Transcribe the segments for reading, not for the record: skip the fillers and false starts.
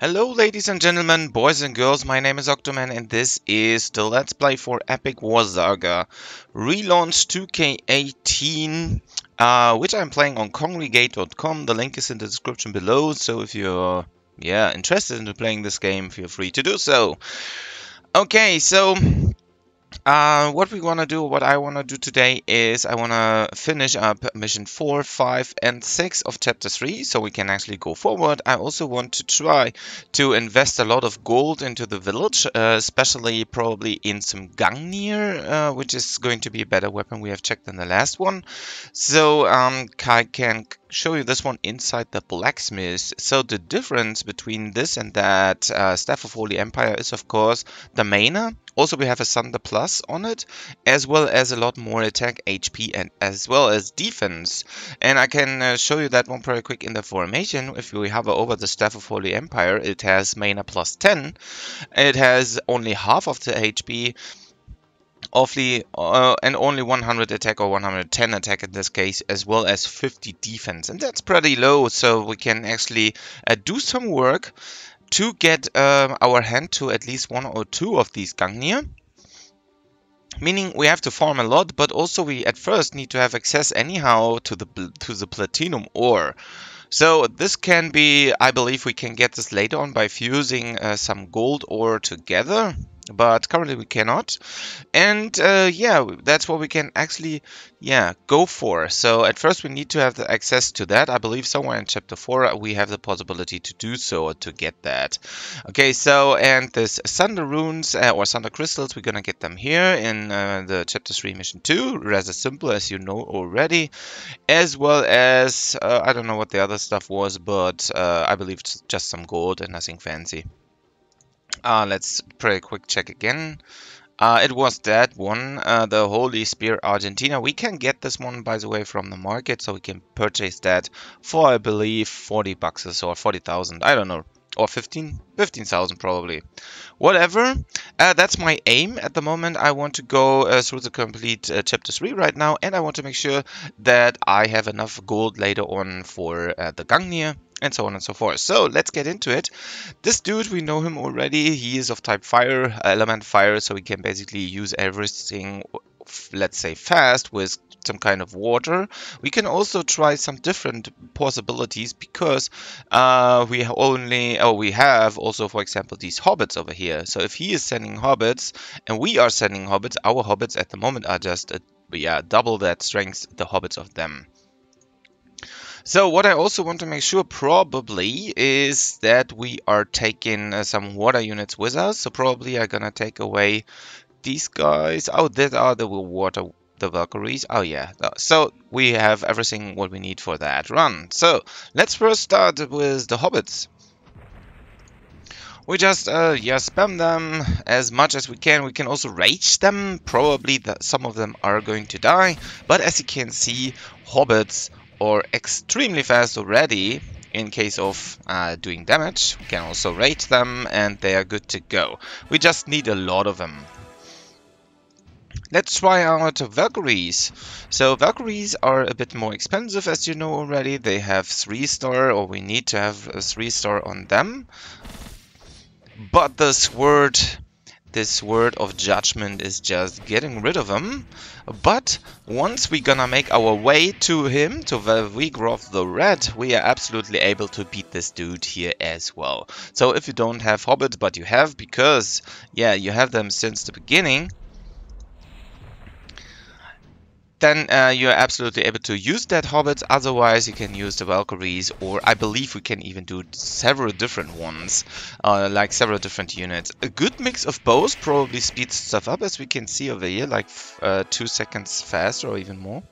Hello ladies and gentlemen, boys and girls, my name is Octoman and this is the Let's Play for Epic War Saga Relaunch 2K18, which I'm playing on congregate.com. The link is in the description below, so if you're interested in playing this game, feel free to do so. Okay, so what I want to do today is I want to finish up mission 4, 5, and 6 of chapter 3 so we can actually go forward. I also want to try to invest a lot of gold into the village, especially probably in some Gungnir, which is going to be a better weapon we have checked than the last one. So I can show you this one inside the blacksmith. So the difference between this and that Staff of Holy Empire is of course the mana. Also, we have a Thunder Plus on it, as well as a lot more attack, HP, and as well as defense. And I can show you that one pretty quick in the formation. If we hover over the Staff of Holy Empire, it has mana plus 10. It has only half of the HP, and only 100 attack or 110 attack in this case, as well as 50 defense. And that's pretty low, so we can actually do some work to get our hand to at least 1 or 2 of these Gungnir. Meaning we have to farm a lot, but also we at first need to have access anyhow to the platinum ore. So this can be, I believe we can get this later on by fusing some gold ore together. But currently we cannot. And that's what we can actually go for. So at first we need to have the access to that. I believe somewhere in chapter 4 we have the possibility to do so, to get that. Okay, so and this Thunder Runes or Thunder Crystals, we're gonna get them here in the chapter 3 mission 2. Rather simple, as you know already. As well as, I don't know what the other stuff was, but I believe it's just some gold and nothing fancy. Let's pretty quick check again. It was that one, the Holy Spear Argentina. We can get this one, by the way, from the market, so we can purchase that for, I believe, 40 bucks or 40,000. I don't know. Or 15,000 probably. Whatever. That's my aim at the moment. I want to go through the complete chapter 3 right now, and I want to make sure that I have enough gold later on for the Gungnir, and so on and so forth. So let's get into it. This dude, we know him already. He is of type fire, element fire, so we can basically use everything, let's say, fast with some kind of water. We can also try some different possibilities because we have also, for example, these hobbits over here. So if he is sending hobbits and we are sending hobbits, our hobbits at the moment are just double that strength, the hobbits of them. So what I also want to make sure probably is that we are taking some water units with us. So probably I'm gonna take away these guys. Oh, these are the Valkyries. Oh yeah, so we have everything what we need for that run. So let's first start with the hobbits. We just spam them as much as we can. We can also rage them. Probably some of them are going to die, but as you can see, hobbits are extremely fast already. In case of doing damage, we can also rage them and they are good to go. We just need a lot of them. Let's try out Valkyries. So Valkyries are a bit more expensive, as you know already. They have 3-star, or we need to have a 3-star on them. But this word of judgment is just getting rid of them. But once we're gonna make our way to him, to Valvigroth the Red, we are absolutely able to beat this dude here as well. So if you don't have hobbits, but you have, because you have them since the beginning, then you're absolutely able to use that hobbits. Otherwise you can use the Valkyries, or I believe we can even do several different ones, like several different units. A good mix of both probably speeds stuff up, as we can see over here, like 2 seconds faster or even more.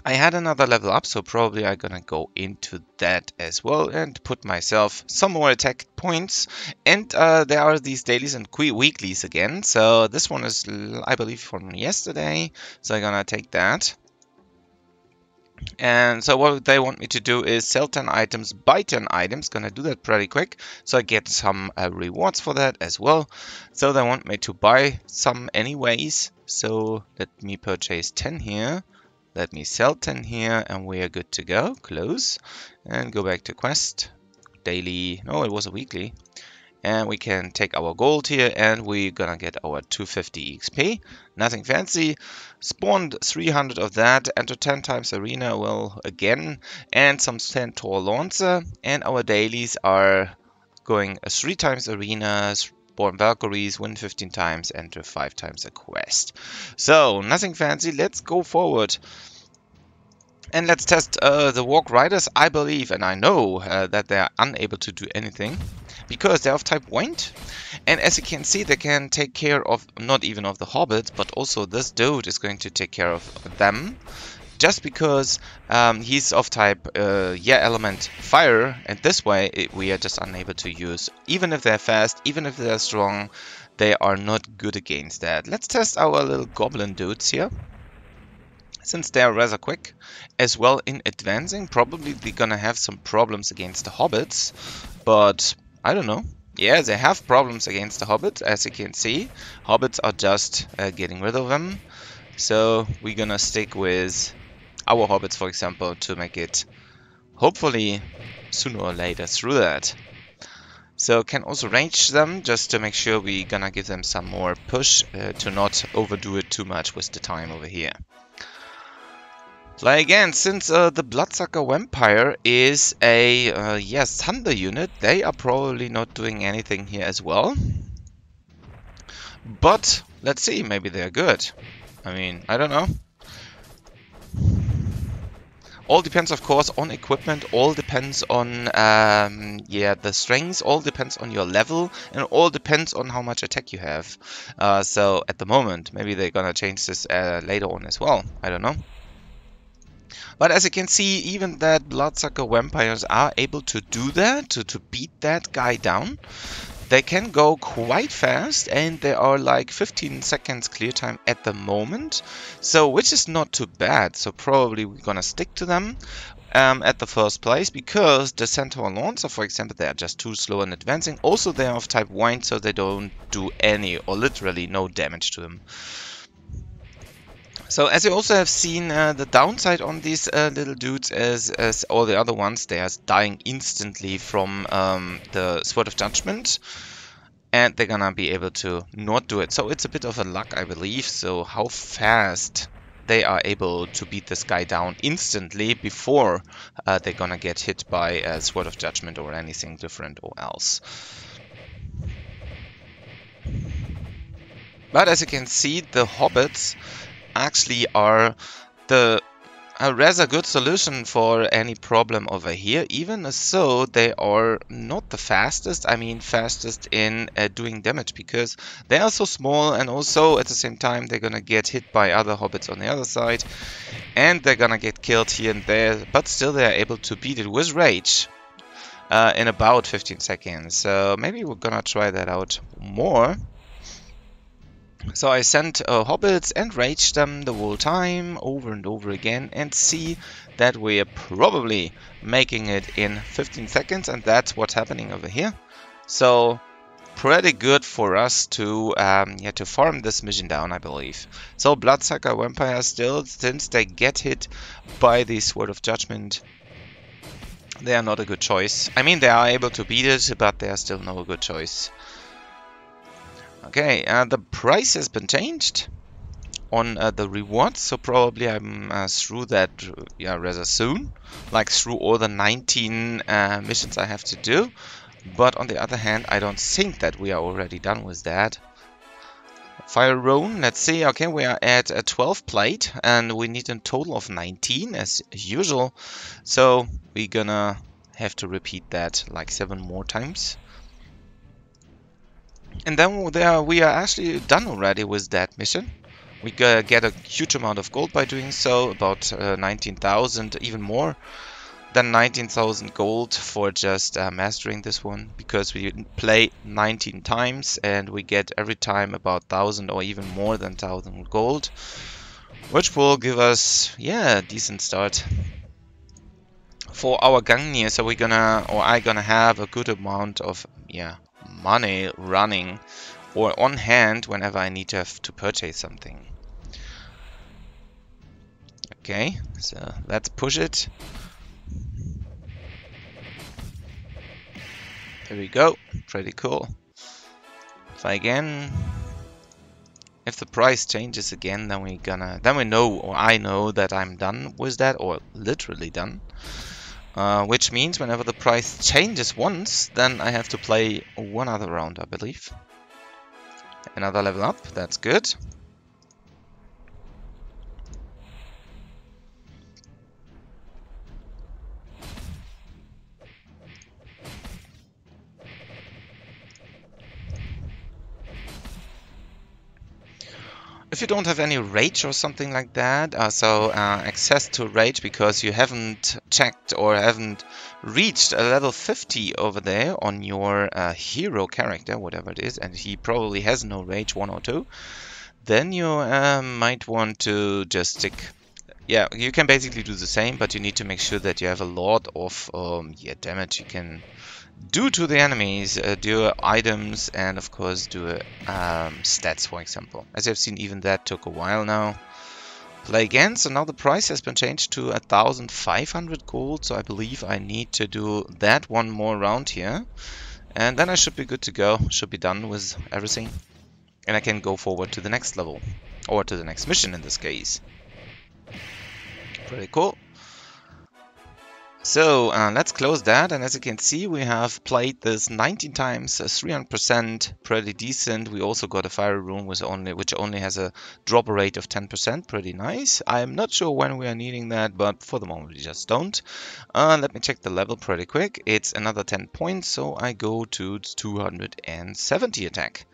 I had another level up, so probably I'm gonna go into that as well and put myself some more attack points. And there are these dailies and weeklies again. So this one is, I believe, from yesterday. So I'm gonna take that. And so what they want me to do is sell 10 items, buy 10 items. Gonna do that pretty quick, so I get some rewards for that as well. So they want me to buy some anyways. So let me purchase 10 here. Let me sell 10 here, and we are good to go. Close. And go back to quest. daily, no, it was a weekly. And we can take our gold here and we're gonna get our 250 XP. Nothing fancy. Spawned 300 of that, enter 10 times arena, well, again, and some Centaur Lancer. And our dailies are going 3 times arena, spawn Valkyries, win 15 times, enter 5 times a quest. So, nothing fancy, let's go forward. And let's test the Walk Riders. I believe and I know that they are unable to do anything, because they're of type wind, and as you can see, they can take care of not even of the hobbits, but also this dude is going to take care of them, just because he's of type element fire, and this way we are just unable to use. Even if they're fast, even if they're strong, they are not good against that. Let's test our little goblin dudes here. Since they are rather quick as well in advancing, probably they're gonna have some problems against the hobbits, but I don't know. Yeah, they have problems against the hobbits, as you can see. Hobbits are just getting rid of them. So we're gonna stick with our hobbits, for example, to make it hopefully sooner or later through that. So can also range them just to make sure we're gonna give them some more push to not overdo it too much with the time over here. Play again, since the Bloodsucker Vampire is a Thunder unit, they are probably not doing anything here as well. But let's see, maybe they're good. I mean, I don't know. All depends, of course, on equipment. All depends on the strengths. All depends on your level, and all depends on how much attack you have. So at the moment, maybe they're gonna change this later on as well. I don't know. But as you can see, even that Bloodsucker Vampires are able to do that, to beat that guy down. They can go quite fast, and they are like 15 seconds clear time at the moment. So, which is not too bad. So probably we're gonna stick to them at the first place, because the Centaur Lancer, for example, they are just too slow in advancing. Also, they are of type wind, so they don't do any or literally no damage to them. So as you also have seen, the downside on these little dudes is, as all the other ones, they are dying instantly from the Sword of Judgment. And they're gonna be able to not do it. So it's a bit of a luck, I believe. So how fast they are able to beat this guy down instantly before they're gonna get hit by a Sword of Judgment or anything different or else. But as you can see, the hobbits actually are a rather good solution for any problem over here. Even so, they are not the fastest. I mean, fastest in doing damage, because they are so small, and also at the same time they're gonna get hit by other hobbits on the other side, and they're gonna get killed here and there. But still, they are able to beat it with rage in about 15 seconds. So maybe we're gonna try that out more. So I sent hobbits and raged them the whole time over and over again, and see that we are probably making it in 15 seconds, and that's what's happening over here. So pretty good for us to farm this mission down, I believe. So Bloodsucker Vampire still, since they get hit by the Sword of Judgment, they are not a good choice. I mean, they are able to beat it, but they are still not a good choice. Okay, the price has been changed on the rewards, so probably I'm through that rather soon, like through all the 19 missions I have to do. But on the other hand, I don't think that we are already done with that. Fire Roan, let's see. Okay, we are at a 12 plate, and we need a total of 19 as usual. So we're gonna have to repeat that like 7 more times. And then we are actually done already with that mission. We get a huge amount of gold by doing so, about 19,000, even more than 19,000 gold for just mastering this one, because we play 19 times and we get every time about 1,000 or even more than 1,000 gold, which will give us, a decent start for our Gangnir. So I'm gonna have a good amount of, money running or on hand whenever I need to have to purchase something. Okay, so let's push it. Here we go. Pretty cool. Try again. If the price changes again, then we know, or I know that I'm done with that, or literally done. Which means whenever the price changes once, then I have to play one other round, I believe. Another level up, that's good. If you don't have any rage or something like that, access to rage because you haven't checked or haven't reached a level 50 over there on your hero character, whatever it is, and he probably has no rage 1 or 2, then you might want to just stick. Yeah, you can basically do the same, but you need to make sure that you have a lot of damage you can do to the enemies, do items, and of course do stats, for example. As you've seen, even that took a while now. Play again, so now the price has been changed to 1,500 gold, so I believe I need to do that one more round here. And then I should be good to go, should be done with everything. And I can go forward to the next level, or to the next mission in this case. Pretty cool. So let's close that, and as you can see, we have played this 19 times, 300%, pretty decent. We also got a fire room which only has a drop rate of 10%, pretty nice. I'm not sure when we are needing that, but for the moment we just don't. Let me check the level pretty quick. It's another 10 points, so I go to 270 attack.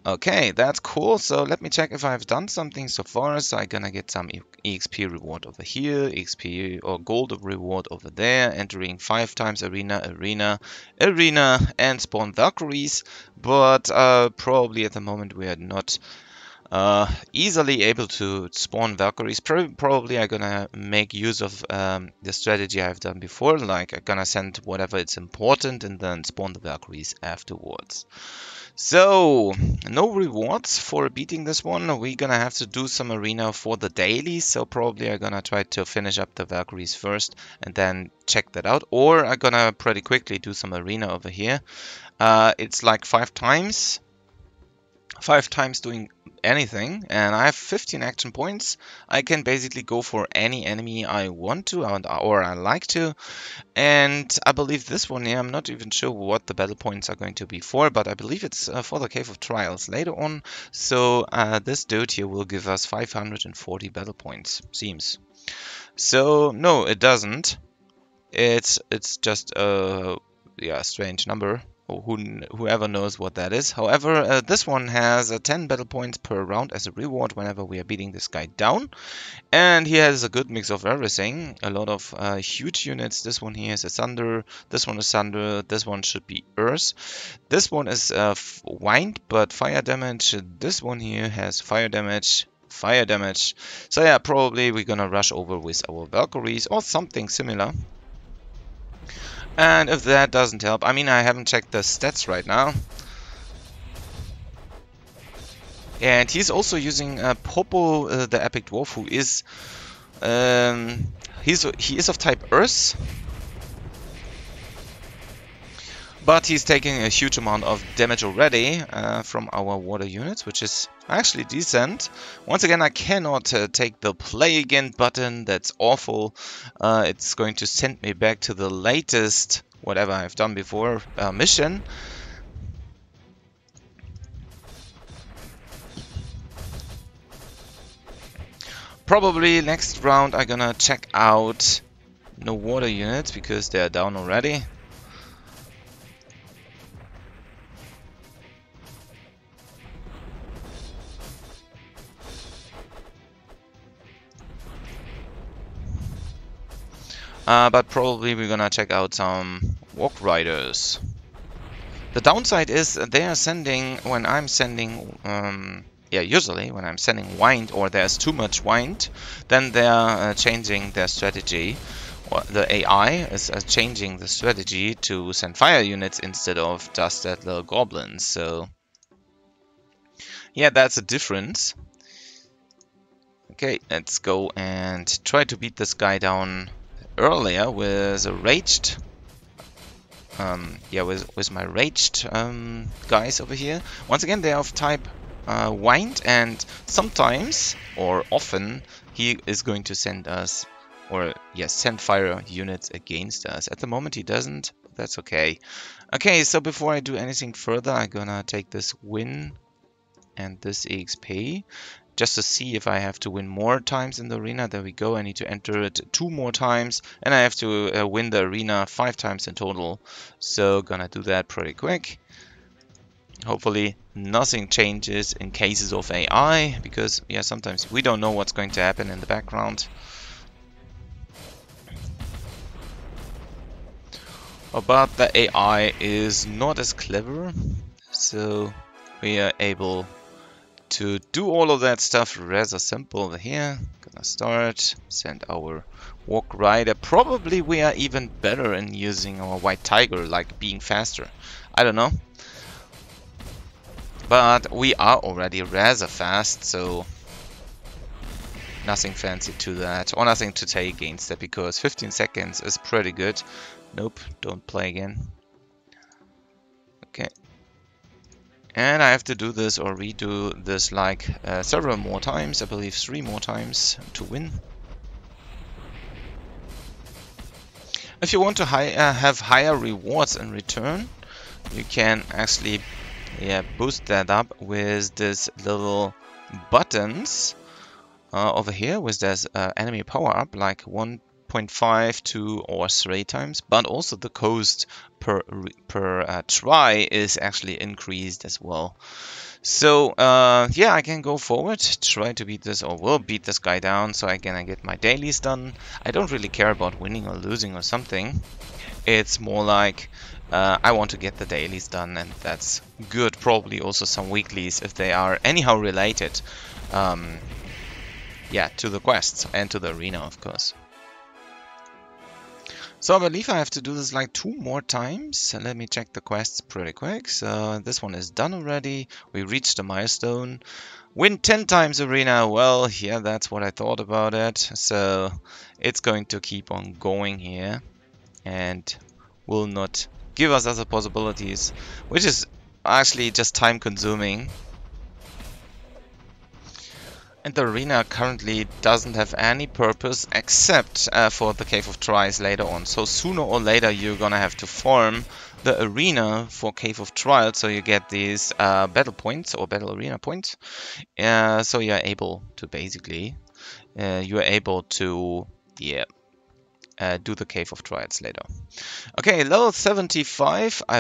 Okay, that's cool. So let me check if I've done something so far. So I'm gonna get some EXP reward over here, EXP or gold reward over there, entering 5 times arena, and spawn Valkyries. But probably at the moment we are not easily able to spawn Valkyries. Probably I'm gonna make use of the strategy I've done before, like I'm gonna send whatever it's important and then spawn the Valkyries afterwards. So, no rewards for beating this one. We're gonna have to do some arena for the daily, so probably I'm gonna try to finish up the Valkyries first and then check that out. Or I'm gonna pretty quickly do some arena over here. It's like 5 times. 5 times doing anything, and I have 15 action points. I can basically go for any enemy I want to or I like to. And I believe this one here, I'm not even sure what the battle points are going to be for, but I believe it's for the Cave of Trials later on. So this dude here will give us 540 battle points, seems. So no, it doesn't. It's just a strange number. Whoever knows what that is. However, this one has 10 battle points per round as a reward whenever we are beating this guy down. And he has a good mix of everything. A lot of huge units. This one here is a Thunder. This one is Thunder. This one should be Earth. This one is Wind, but fire damage. This one here has fire damage. Fire damage. So yeah, probably we're gonna rush over with our Valkyries or something similar. And if that doesn't help, I mean, I haven't checked the stats right now. And he's also using Popo, the Epic Dwarf, who is he is of type Earth, but he's taking a huge amount of damage already from our water units, which is actually decent. Once again, I cannot take the play again button. That's awful. It's going to send me back to the latest whatever I've done before mission. Probably next round I'm gonna check out no water units because they're down already. But probably we're gonna check out some Walk Riders. The downside is they are sending, when I'm sending, usually when I'm sending wind or there's too much wind, then they are changing their strategy. Or the AI is changing the strategy to send fire units instead of just that little goblins. So yeah, that's a difference. Okay, let's go and try to beat this guy down earlier with a raged yeah, with my raged guys over here. Once again, they are of type wind, and sometimes or often he is going to send us, or yes, send fire units against us. At the moment he doesn't, but that's okay. Okay, so before I do anything further, I'm gonna take this win and this EXP just to see if I have to win more times in the arena. There we go. I need to enter it 2 more times, and I have to win the arena 5 times in total. So gonna do that pretty quick. Hopefully nothing changes in cases of AI, because yeah, sometimes we don't know what's going to happen in the background. But the AI is not as clever, so we are able to do all of that stuff rather simple over here. Gonna start, send our walk rider. Probably we are even better in using our white tiger, like being faster. I don't know. But we are already rather fast, so nothing fancy to that, or nothing to take against that, because 15 seconds is pretty good. Nope, don't play again. Okay. And I have to do this or redo this like several more times, I believe 3 more times to win. If you want to have higher rewards in return, you can actually boost that up with this little buttons over here, with this enemy power up, like 1.5, 2 or 3 times, but also the cost per try is actually increased as well. So yeah, I can go forward, try to beat this, or will beat this guy down, so I can get my dailies done. I don't really care about winning or losing or something. It's more like I want to get the dailies done, and that's good. Probably also some weeklies if they are anyhow related. Yeah, to the quests and to the arena, of course. So I believe I have to do this like 2 more times. Let me check the quests pretty quick. So this one is done already. We reached the milestone. Win 10 times arena. Well, yeah, that's what I thought about it. So it's going to keep on going here and will not give us other possibilities, which is actually just time consuming. And the arena currently doesn't have any purpose except for the Cave of Trials later on. So sooner or later you're gonna have to farm the arena for Cave of Trials, so you get these battle points or battle arena points. So you're able to basically do the Cave of Trials later. Okay, level 75. I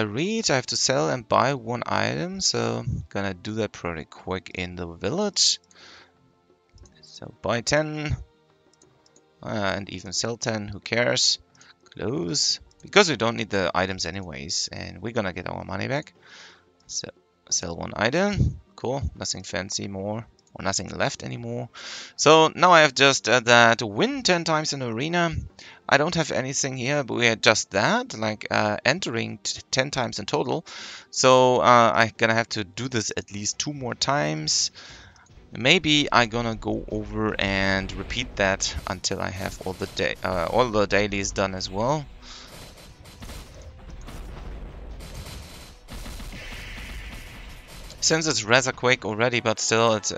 have to sell and buy 1 item, so gonna do that pretty quick in the village. So buy 10 and even sell 10, who cares? Close, because we don't need the items anyways, and we're gonna get our money back. So sell 1 item, cool, nothing fancy more, or nothing left anymore. So now I have just that win 10 times in the arena. I don't have anything here, but we had just that, like entering 10 times in total. So I'm gonna have to do this at least 2 more times. Maybe I'm gonna go over and repeat that until I have all the dailies done as well. Since it's rather quick already, but still it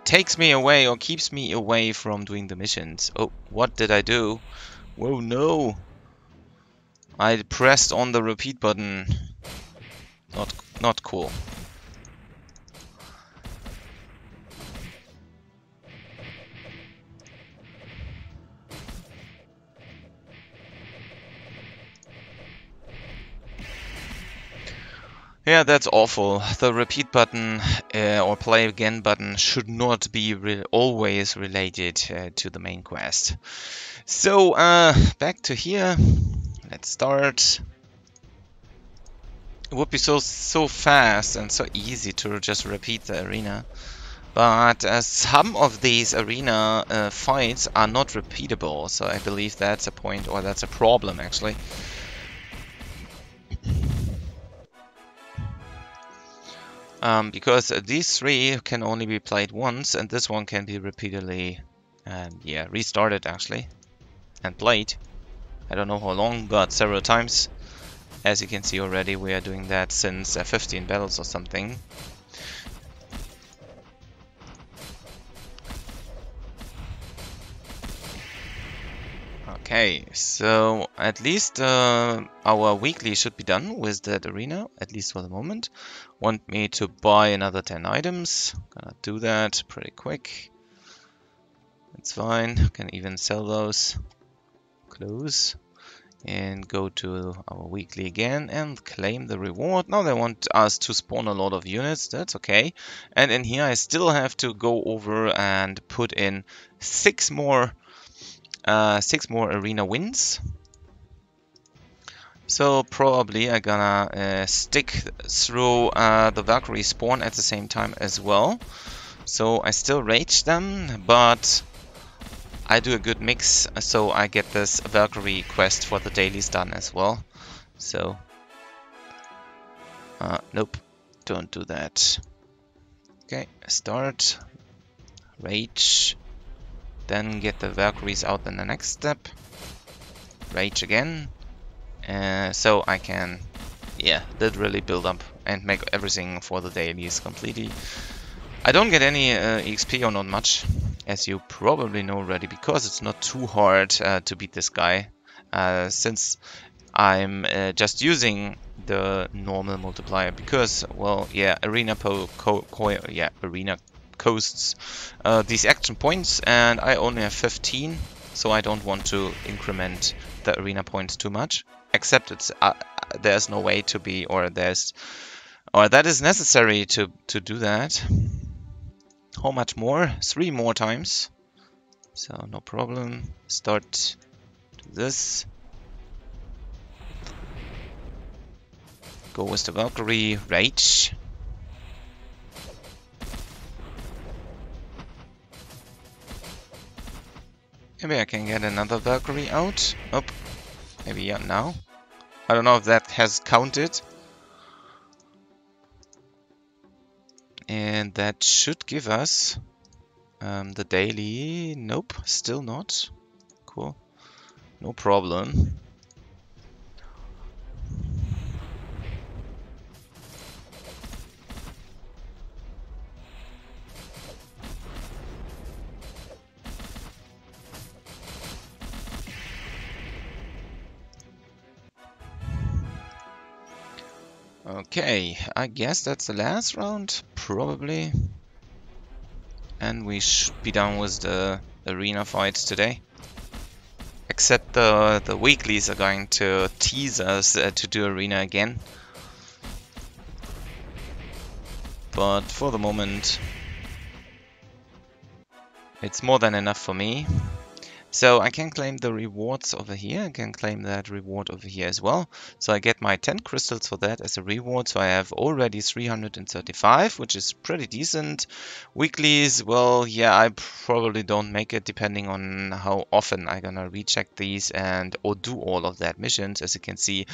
takes me away or keeps me away from doing the missions. Oh, what did I do? Whoa, no! I pressed on the repeat button. Not cool. Yeah, that's awful. The repeat button or play again button should not be always related to the main quest. So back to here. Let's start. It would be so fast and so easy to just repeat the arena. But some of these arena fights are not repeatable, so I believe that's a point, or that's a problem actually. Because these 3 can only be played once, and this one can be repeatedly restarted actually and played. I don't know how long, but several times. As you can see already, we are doing that since 15 battles or something. Okay, so at least our weekly should be done with that arena, at least for the moment. Want me to buy another 10 items. Gonna do that pretty quick. It's fine, can even sell those. Close. And go to our weekly again and claim the reward. Now they want us to spawn a lot of units, that's okay. And in here I still have to go over and put in 6 more arena wins. So probably I'm gonna stick through the Valkyrie spawn at the same time as well. So I still rage them, but I do a good mix, so I get this Valkyrie quest for the dailies done as well. So nope, don't do that. Okay, start, rage, then get the Valkyries out in the next step, rage again, so I can, yeah, literally build up and make everything for the dailies completely. I don't get any XP or not much, as you probably know already, because it's not too hard to beat this guy, since I'm just using the normal multiplier, because, well, yeah, arena costs these action points, and I only have 15, so I don't want to increment the arena points too much. Except it's there's no way to be, or that is necessary to do that. How much more? 3 more times. So no problem. Start this. Go with the Valkyrie, rage. Maybe I can get another Valkyrie out. Oh, maybe yeah, now. I don't know if that has counted. And that should give us the daily. Nope, still not. Cool. No problem. Okay, I guess that's the last round, probably. And we should be done with the arena fights today. Except the weeklies are going to tease us to do arena again. But for the moment, it's more than enough for me. So I can claim the rewards over here. I can claim that reward over here as well. So I get my 10 crystals for that as a reward. So I have already 335, which is pretty decent. Weeklies, well, yeah, I probably don't make it depending on how often I'm gonna recheck these or do all of that missions. As you can see,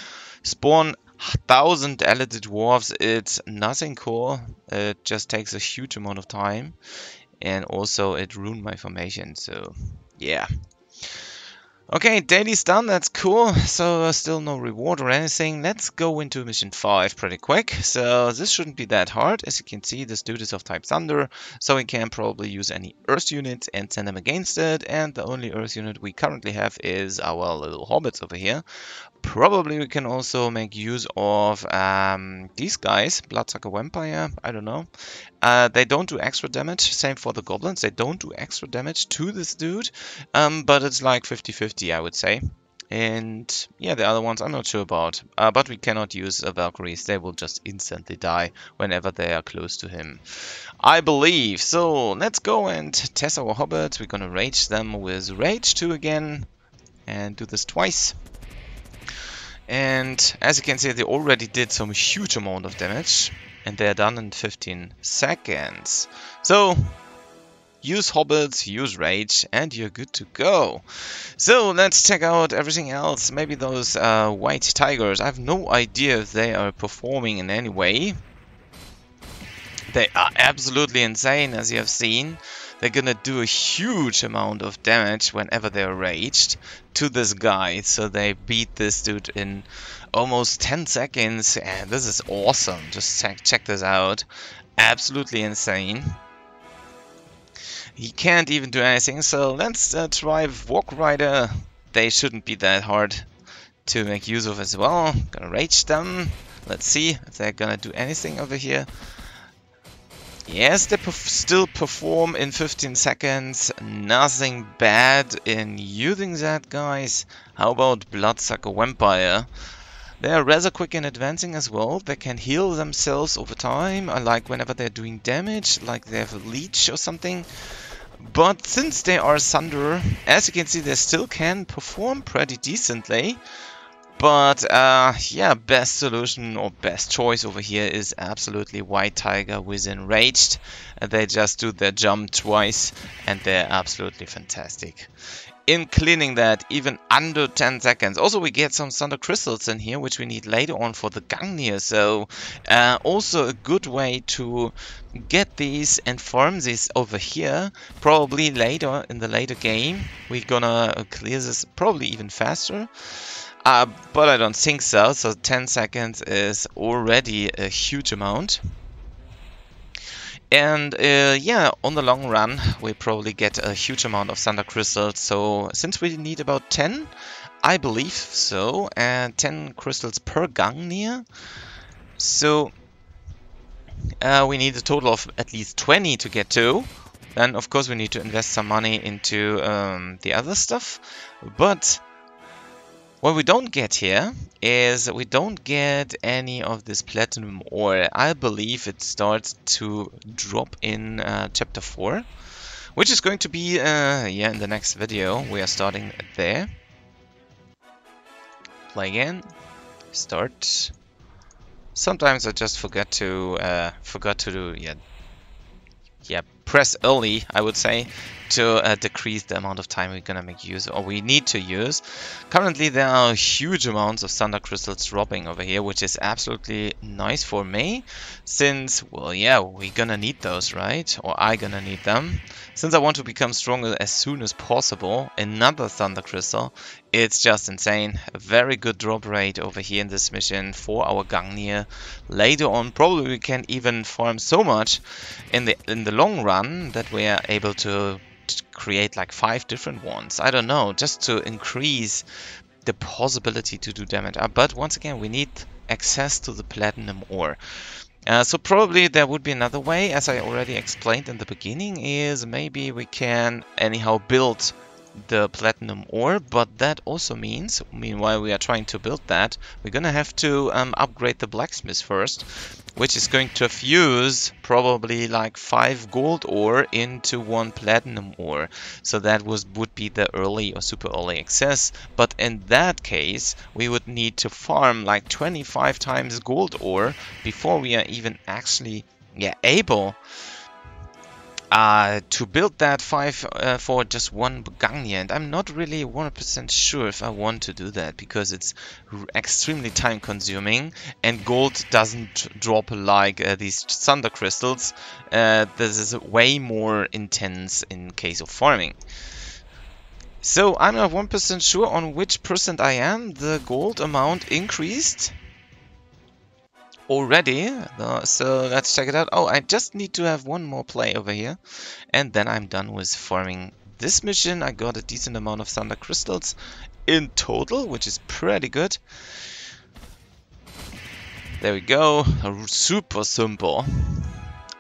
spawn 1000 elite dwarves. It's nothing cool. It just takes a huge amount of time. And also it ruined my formation, so yeah. Okay, daily's done, that's cool. So still no reward or anything. Let's go into mission 5 pretty quick. So this shouldn't be that hard. As you can see, this dude is of type Thunder, so we can probably use any Earth units and send them against it. And the only Earth unit we currently have is our little hobbits over here. Probably we can also make use of these guys, Bloodsucker Vampire, I don't know. They don't do extra damage, same for the goblins, they don't do extra damage to this dude, but it's like 50-50 I would say. And yeah, the other ones I'm not sure about, but we cannot use Valkyries, they will just instantly die whenever they are close to him, I believe. So let's go and test our hobbits. We're gonna rage them with Rage 2 again, and do this twice. And as you can see, they already did some huge amount of damage, and they're done in 15 seconds. So use hobbits, use rage, and you're good to go. So let's check out everything else. Maybe those white tigers. I have no idea if they are performing in any way. They are absolutely insane, as you have seen. they're gonna do a huge amount of damage whenever they're raged to this guy. So they beat this dude in almost 10 seconds, and this is awesome. Just check this out. Absolutely insane. He can't even do anything, so let's try Walk Rider. They shouldn't be that hard to make use of as well. Gonna rage them. Let's see if they're gonna do anything over here. Yes, they still perform in 15 seconds. Nothing bad in using that, guys. How about Bloodsucker Vampire? They are rather quick in advancing as well. They can heal themselves over time, like whenever they're doing damage, like they have a leech or something. But since they are Thunder, as you can see, they still can perform pretty decently. But yeah, best solution or best choice over here is absolutely White Tiger with Enraged. They just do their jump twice and they're absolutely fantastic in cleaning that even under 10 seconds. Also, we get some Thunder Crystals in here, which we need later on for the Gungnir. So also a good way to get these and farm these over here. Probably later in the later game, we're gonna clear this probably even faster. But I don't think so. So 10 seconds is already a huge amount. And yeah, on the long run, we probably get a huge amount of Thunder Crystals. So since we need about 10, I believe so, and 10 crystals per Gungnir. So we need a total of at least 20 to get to. Then of course we need to invest some money into the other stuff. But what we don't get here is we don't get any of this platinum ore. I believe it starts to drop in chapter 4, which is going to be yeah, in the next video. We are starting there. Play again. Start. Sometimes I just forgot to do press early, I would say, to decrease the amount of time we're gonna make use, or we need to use. Currently there are huge amounts of Thunder Crystals dropping over here, which is absolutely nice for me, since, well, yeah, we're gonna need those, right? Or I gonna need them. Since I want to become stronger as soon as possible, another Thunder Crystal, it's just insane. A very good drop rate over here in this mission for our Gungnir. Later on, probably we can even farm so much in the long run that we are able to create like 5 different ones. I don't know, just to increase the possibility to do damage. But once again, we need access to the platinum ore. So probably there would be another way, as I already explained in the beginning, is maybe we can anyhow build the platinum ore, but that also means, meanwhile we are trying to build that, we're gonna have to upgrade the blacksmith first, which is going to fuse probably like 5 gold ore into 1 platinum ore. So that would be the early or super early access, but in that case we would need to farm like 25 times gold ore before we are even actually able to build that 5 for just 1 Gungnir, and I'm not really 100% sure if I want to do that, because it's extremely time consuming and gold doesn't drop like these Thunder Crystals. This is way more intense in case of farming. So I'm not 1% sure on which percent I am. The gold amount increased already, so let's check it out. Oh, I just need to have 1 more play over here, and then I'm done with farming this mission. I got a decent amount of Thunder Crystals in total, which is pretty good. There we go, super simple.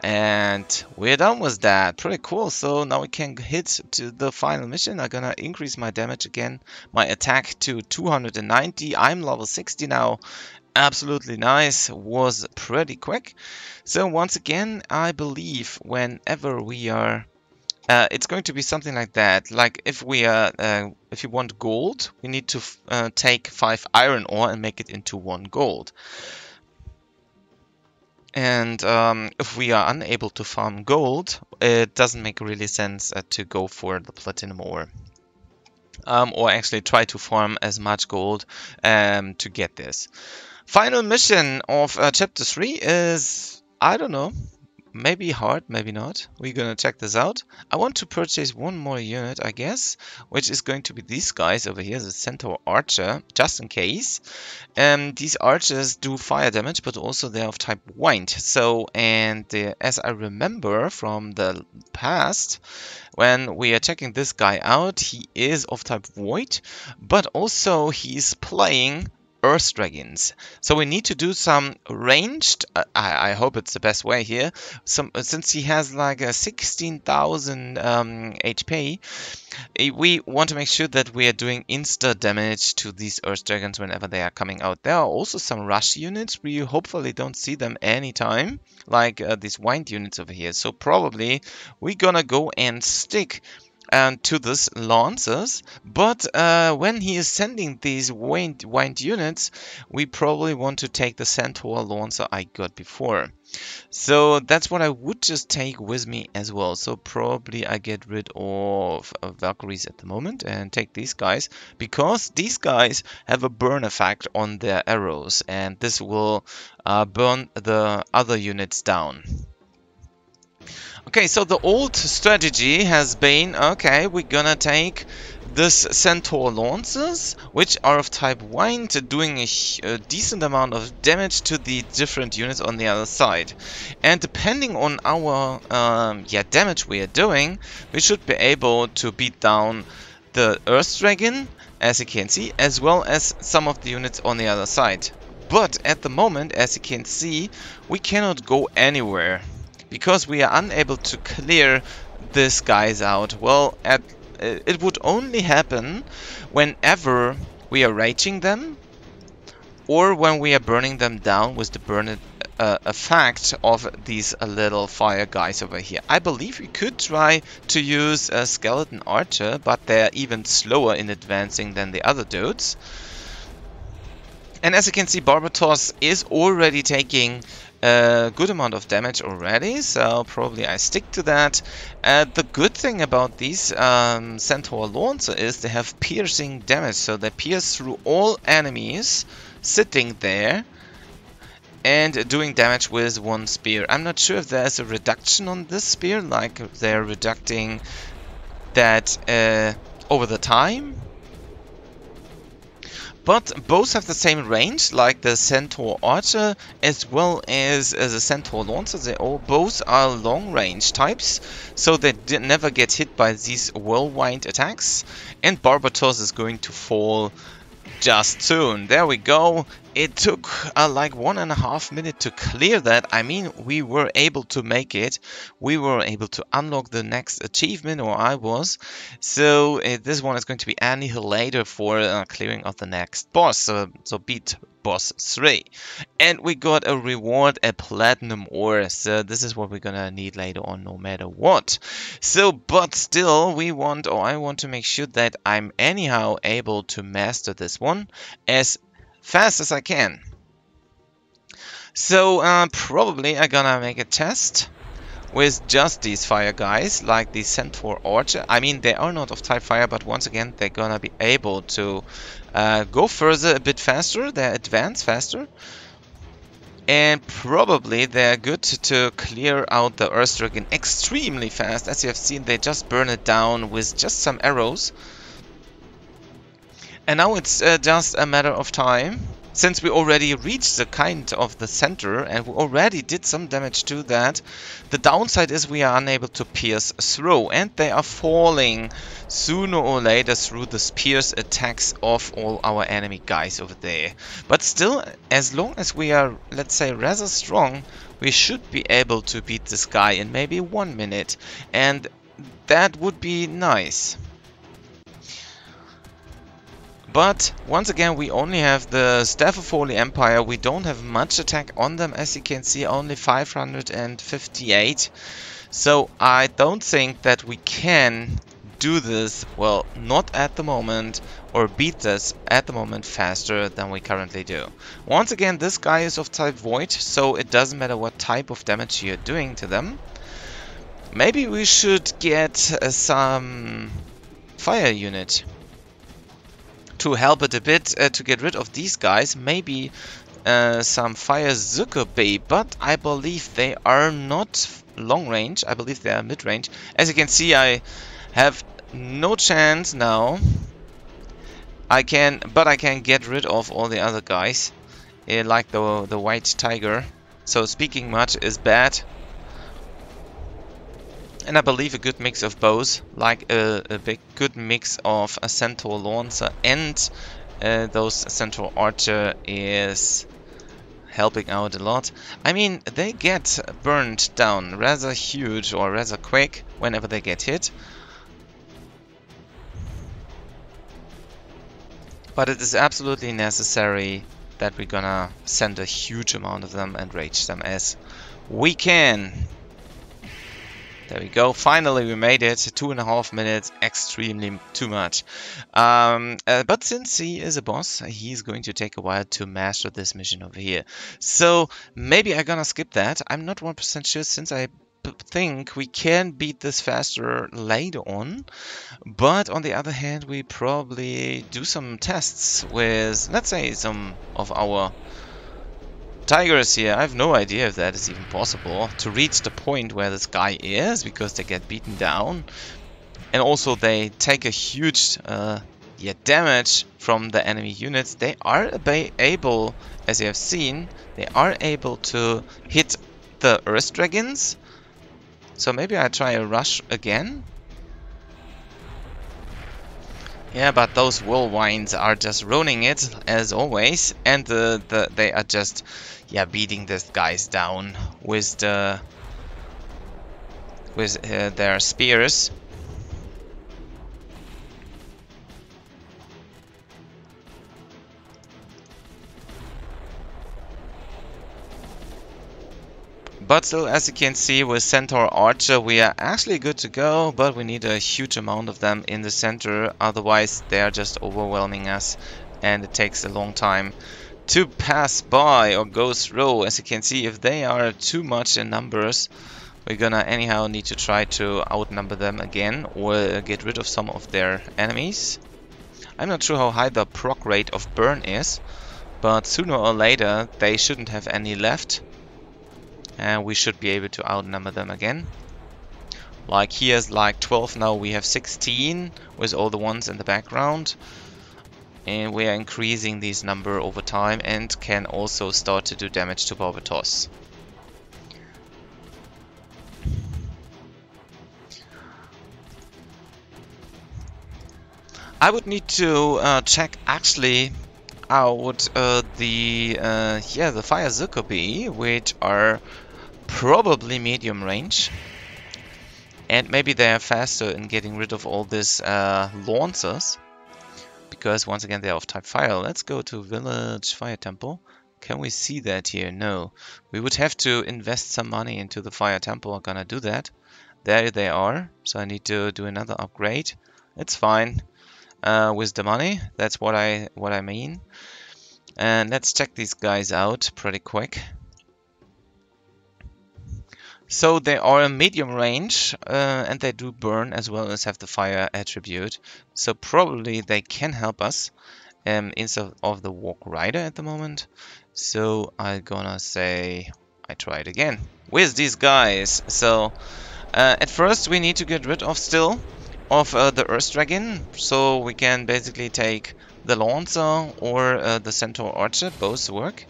And we're done with that. Pretty cool. So now we can hit to the final mission. I'm gonna increase my damage again, my attack to 290. I'm level 60 now. Absolutely nice. Was pretty quick. So once again, I believe whenever we are it's going to be something like that. Like if we are if you want gold, we need to take 5 iron ore and make it into 1 gold. And if we are unable to farm gold, it doesn't make really sense to go for the platinum ore. Or actually try to farm as much gold to get this. Final mission of chapter 3 is, I don't know, maybe hard, maybe not. We're gonna check this out. I want to purchase one more unit, I guess, which is going to be these guys over here, the Centaur Archer, just in case. These archers do fire damage, but also they're of type wind. So, and as I remember from the past, when we are checking this guy out, he is of type void, but also he's playing Earth Dragons. So we need to do some ranged, I hope it's the best way here, since he has like a 16,000 HP, we want to make sure that we are doing insta damage to these Earth Dragons whenever they are coming out. There are also some rush units, we hopefully don't see them anytime, like these wind units over here. So probably we're gonna go and stick to this Lancers, but when he is sending these wind units, we probably want to take the Centaur Lancer I got before. So that's what I would just take with me as well. So probably I get rid of Valkyries at the moment and take these guys, because these guys have a burn effect on their arrows, and this will burn the other units down. Okay, so the old strategy has been, okay, we're gonna take this Centaur Lancers, which are of type wind, doing a decent amount of damage to the different units on the other side. And depending on our damage we are doing, we should be able to beat down the Earth Dragon, as you can see, as well as some of the units on the other side. But at the moment, as you can see, we cannot go anywhere, because we are unable to clear these guys out. Well, it would only happen whenever we are raging them, or when we are burning them down with the burn effect of these little fire guys over here. I believe we could try to use a Skeleton Archer, but they're even slower in advancing than the other dudes. And as you can see, Barbatos is already taking a good amount of damage already, so probably I stick to that. The good thing about these Centaur Lancer is they have piercing damage, so they pierce through all enemies sitting there and doing damage with one spear. I'm not sure if there's a reduction on this spear, like they're reducing that over the time. But both have the same range, like the Centaur Archer as well as the Centaur Lancer. They both are long range types, so they never get hit by these whirlwind attacks. And Barbatos is going to fall just soon. There we go. It took like 1.5 minutes to clear that. I mean, we were able to make it. We were able to unlock the next achievement, or I was. So this one is going to be annihilator for clearing of the next boss. So beat boss 3. And we got a reward, a platinum ore. So this is what we're gonna need later on, no matter what. So, but still, we want, or I want to make sure that I'm anyhow able to master this one as fast as I can. So probably I'm gonna make a test with just these fire guys, like the Centaur Archer. I mean, they are not of type fire, but once again, they're gonna be able to go further a bit faster. They advance faster. And probably they're good to clear out the Earth Dragon extremely fast. As you have seen, they just burn it down with just some arrows. And now it's just a matter of time, since we already reached the kind of the center and we already did some damage to that. The downside is we are unable to pierce through, and they are falling sooner or later through the spears attacks of all our enemy guys over there. But still, as long as we are, let's say, rather strong, we should be able to beat this guy in maybe 1 minute, and that would be nice. But once again, we only have the Staff of Holy Empire. We don't have much attack on them, as you can see, only 558. So I don't think that we can do this, well, not at the moment, or beat this at the moment faster than we currently do. Once again, this guy is of type Void, so it doesn't matter what type of damage you're doing to them. Maybe we should get some fire unit to help it a bit to get rid of these guys. Maybe some fire Zuccobe, but I believe they are not long range. I believe they are mid range. As you can see, I have no chance now. But I can get rid of all the other guys, like the white tiger. So speaking much is bad. And I believe a good mix of both, like a big good mix of a Centaur Lancer and those Centaur Archer is helping out a lot. I mean, they get burned down rather huge or rather quick whenever they get hit. But it is absolutely necessary that we're gonna send a huge amount of them and rage them as we can. There we go. Finally, we made it. 2.5 minutes. Extremely too much. But since he is a boss, he's going to take a while to master this mission over here. So maybe I'm gonna skip that. I'm not 1% sure, since I think we can beat this faster later on. But on the other hand, we probably do some tests with, let's say, some of our tigers here. I have no idea if that is even possible to reach the point where this guy is, because they get beaten down and also they take a huge damage from the enemy units. They are able, as you have seen, they are able to hit the Earth Dragons. So maybe I try a rush again. Yeah, but those whirlwinds are just ruining it as always, and they are just beating these guys down with their spears. But still, as you can see, with Centaur Archer, we are actually good to go, but we need a huge amount of them in the center, otherwise they are just overwhelming us, and it takes a long time to pass by or go through. As you can see, if they are too much in numbers, we're gonna anyhow need to try to outnumber them again, or get rid of some of their enemies. I'm not sure how high the proc rate of burn is, but sooner or later they shouldn't have any left. And we should be able to outnumber them again. Like here's like 12, now we have 16 with all the ones in the background. And we are increasing these number over time and can also start to do damage to Barbatos. I would need to check actually out the fire Zuccobi, which are probably medium range, and maybe they are faster in getting rid of all these lancers, because once again they are of type fire. Let's go to village fire temple. Can we see that here? No. We would have to invest some money into the fire temple. I'm gonna do that. There they are. So I need to do another upgrade. It's fine with the money. That's what I mean. And let's check these guys out pretty quick. So they are a medium range, and they do burn as well as have the fire attribute. So probably they can help us instead of the Walk Rider at the moment. So I'm gonna say I try it again with these guys. So at first we need to get rid of still of the Earth Dragon, so we can basically take the Lancer or the Centaur Archer, both work.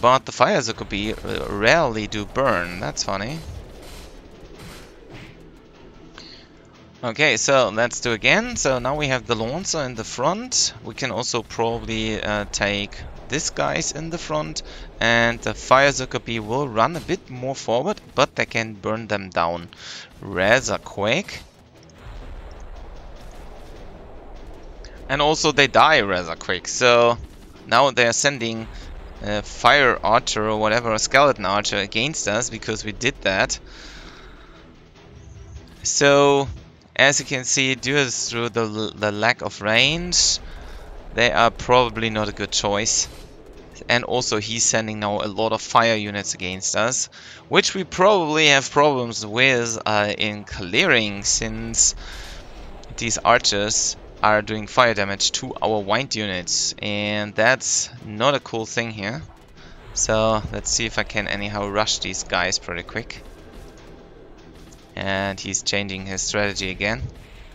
But the fire Zuccobi rarely do burn, that's funny. Okay, so let's do again. So now we have the Lancer in the front. We can also probably take these guys in the front, and the fire Zuccobi will run a bit more forward, but they can burn them down rather quick. And also they die rather quick, so now they are sending fire archer or whatever, a skeleton archer against us because we did that. So as you can see, due to the lack of range, they are probably not a good choice. And also he's sending now a lot of fire units against us, which we probably have problems with in clearing, since these archers are doing fire damage to our wind units, and that's not a cool thing here. So let's see if I can anyhow rush these guys pretty quick. And he's changing his strategy again.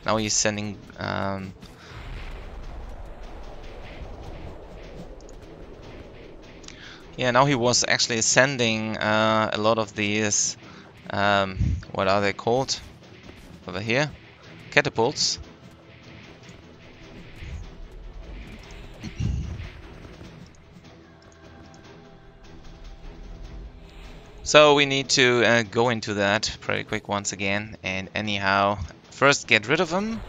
Now he's sending yeah, now he was actually sending a lot of these what are they called over here? Catapults. So we need to go into that pretty quick once again, and anyhow first get rid of them.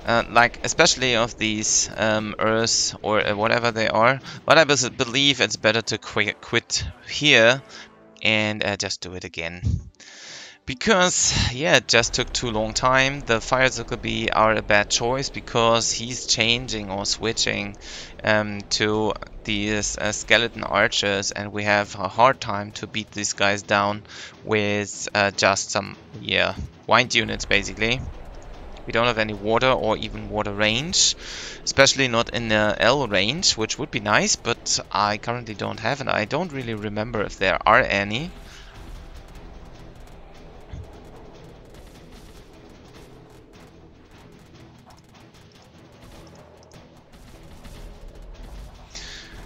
Like especially of these Earths or whatever they are. But I believe it's better to quit here and just do it again. Because, yeah, it just took too long time. The Fire Zuckerby are a bad choice because he's changing or switching to these skeleton archers, and we have a hard time to beat these guys down with just some, yeah, wind units basically. We don't have any water or even water range, especially not in the L range, which would be nice, but I currently don't have it. I don't really remember if there are any.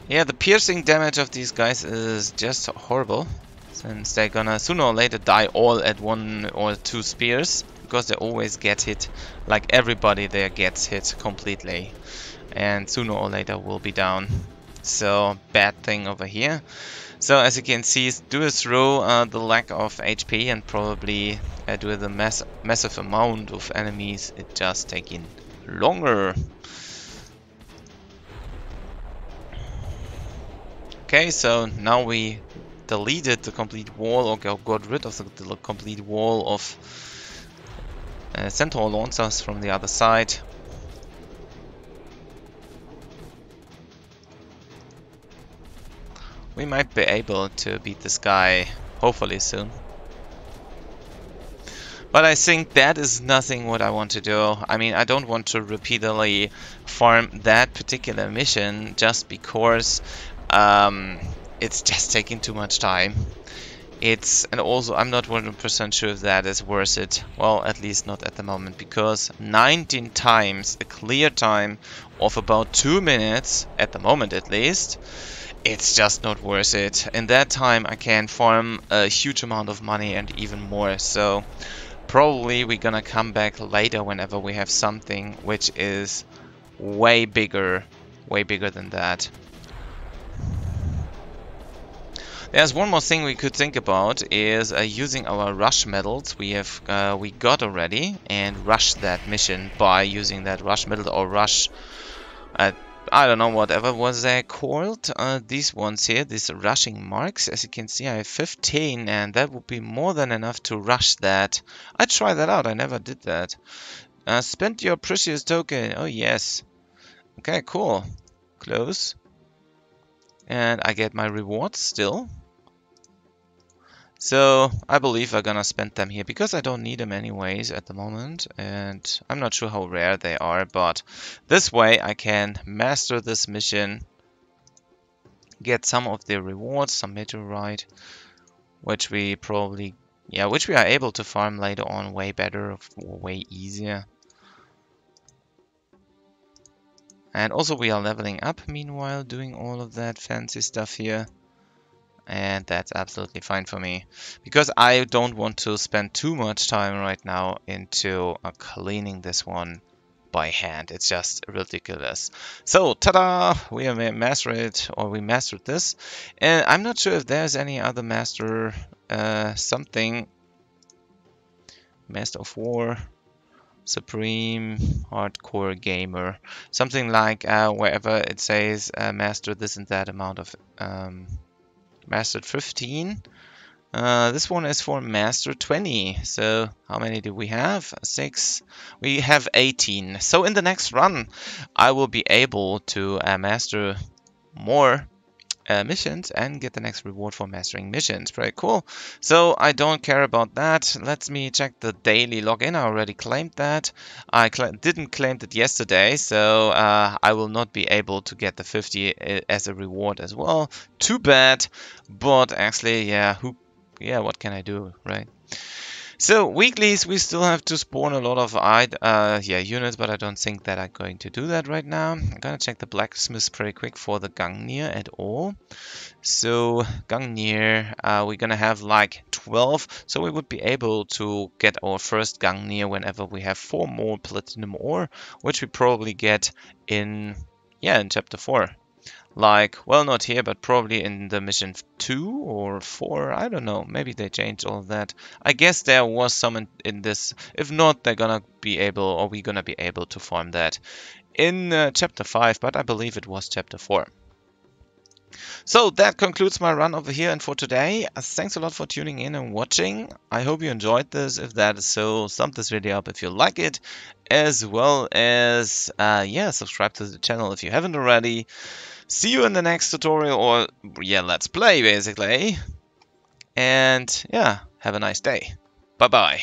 Yeah, the piercing damage of these guys is just horrible, since they're gonna sooner or later die all at 1 or 2 spears, because they always get hit. Like everybody there gets hit completely, and sooner or later will be down. So bad thing over here. So as you can see, do it through the lack of HP and probably due to the massive amount of enemies, it just taking longer. Okay, so now we deleted the complete wall, or got rid of the complete wall of Centaur launchers from the other side. We might be able to beat this guy, hopefully soon. But I think that is nothing what I want to do. I mean, I don't want to repeatedly farm that particular mission just because it's just taking too much time. And also I'm not 100% sure if that is worth it. Well, at least not at the moment, because 19 times a clear time of about 2 minutes, at the moment at least, it's just not worth it. In that time I can farm a huge amount of money and even more. So probably we're gonna come back later whenever we have something which is way bigger than that. There's one more thing we could think about, is using our rush medals we got already, and rush that mission by using that rush medal or rush, I don't know, whatever was they called. These ones here, these rushing marks. As you can see, I have 15, and that would be more than enough to rush that. I'd try that out. I never did that. Spend your precious token. Oh yes. Okay, cool. Close. And I get my rewards still. So I believe I'm gonna spend them here because I don't need them anyways at the moment, and I'm not sure how rare they are, but this way I can master this mission, get some of the rewards, some meteorite, which we probably, yeah, which we are able to farm later on way better, or way easier. And also we are leveling up meanwhile, doing all of that fancy stuff here. And that's absolutely fine for me, because I don't want to spend too much time right now into cleaning this one by hand. It's just ridiculous. So, ta-da! We have mastered it, or we mastered this. And I'm not sure if there's any other master, something. Master of War, Supreme, Hardcore Gamer. Something like wherever it says master this and that amount of... Mastered 15. This one is for Master 20. So how many do we have? 6. We have 18. So in the next run, I will be able to master more missions and get the next reward for mastering missions. Pretty cool. So I don't care about that. Let me check the daily login. I already claimed that. I didn't claim it yesterday, so I will not be able to get the 50 as a reward as well. Too bad, but actually, yeah, what can I do, right? So weeklies, we still have to spawn a lot of units, but I don't think that I'm going to do that right now. I'm gonna check the blacksmith pretty quick for the Gungnir at all. So Gungnir, we're gonna have like 12, so we would be able to get our first Gungnir whenever we have 4 more platinum ore, which we probably get in chapter 4. Like, well, not here, but probably in the mission 2 or 4. I don't know. Maybe they changed all of that. I guess there was some in this. If not, they're gonna be able, or we're gonna be able to farm that in chapter 5, but I believe it was chapter 4. So that concludes my run over here and for today. Thanks a lot for tuning in and watching. I hope you enjoyed this. If that is so, thumb this video up if you like it, as well as subscribe to the channel if you haven't already. See you in the next tutorial, or let's play basically. And have a nice day. Bye bye.